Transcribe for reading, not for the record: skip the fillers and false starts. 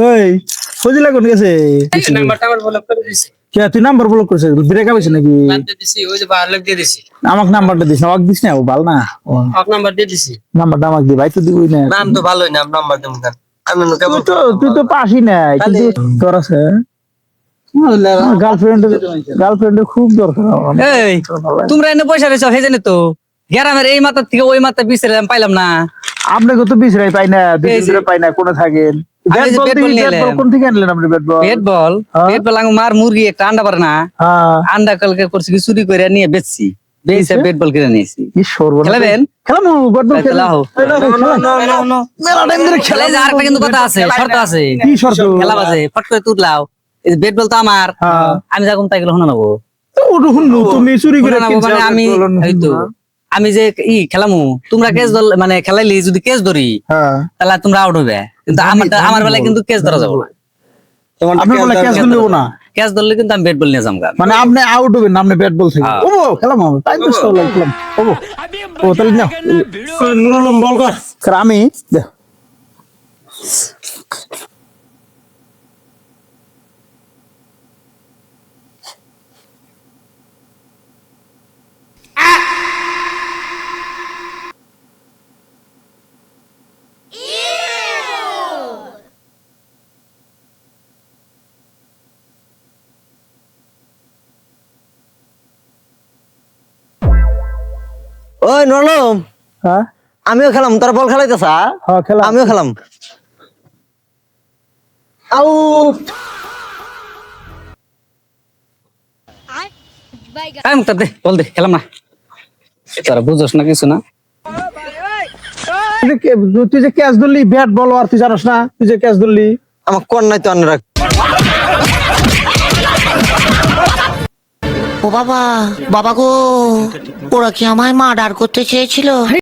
ওই ফজিলা কোন গেছে নাম্বারটা আমার ব্লক করে দিছি। কে তুই নাম্বার ব্লক করছিস ব্রেক আইছে নাকি নাম দিয়ে দিছি, ওই যে বাহার লোক দিয়ে দিছি। আমাকে নাম্বারটা দিস না ওকে দিস না ও ভালো না এক নাম্বার দিয়ে দিছি। নাম্বারটা আমাকে দি ভাই তো দিবই না নাম তো ভালোই, নাম নাম্বার দেব কেন? আমি তুই তো পাসই না কিন্তু তোর আছে গার্লফ্রেন্ডের খুব দরকার আমার। এই তোমরা এনে পয়সা রেছো হে জানি তো গ্রামের এই মাথা থেকে ওই মাথা বিছরাম পাইলাম না। আপনাকে তো বিছরাই পাই না বিছরাই পাই না কোনে থাকেন আমি যে ব্যাট বল কোন থেকে আনলেন আপনি ব্যাট বল পেট বল মার মুরগি একটা আন্ডা পারে না, হ্যাঁ আন্ডা কালকে করছি কি চুরি করে নিয়ে বেচছি, বেচে পেট বল কিনে নিয়েছি। কি সর্বনাশ খেলাবেন খেলামু ব্যাট বল খেলাও। মেলা টাইম ধরে খেলা যে আরেকটা কিন্তু কথা আছে, শর্ত আছে। কি শর্ত খেলা বাজে ফট করে তুললাও, এই বেট বল তো আমার, আমি যখন তাই গেলে শোনা নেবো। তুমি চুরি করে মানে আমি এই তো আমি যে খেলামু তোমরা কেস ধর মানে খেলাইলি যদি কেস ধরি তাহলে তোমরা আউট হবে, কিন্তু আমার বেলায় কিন্তু কেস ধরা যাবে না। আপনি বলে ক্যাচ দিলেও না ক্যাচ ধরলে কিন্তু আমি ব্যাট বল নিয়ে যাবো। মানে আপনি আউট হবেন আপনি ব্যাট বল থেকে ও খেলাম টাইম তো স্টল খেলাম ও তাহলে না নুরুলম বল কর আমি ওই নরলম হ্যাঁ আমিও খেলাম, তোরা বল খেলাইতেছ? হ্যাঁ খেলা আমিও খেলাম। আউট মুক্তার দে বল দে খেলাম না, তোরা বুঝোস না কিছু না। তুই যে ক্যাচ ধরলি ব্যাট বল আর তুই জানোস না তুই যে ক্যাচ ধরলি আমার কোন নাই তো অন্যরা। ও বাবা, বাবা গো, ওরা কি আমায় মার্ডার করতে চেয়েছিল?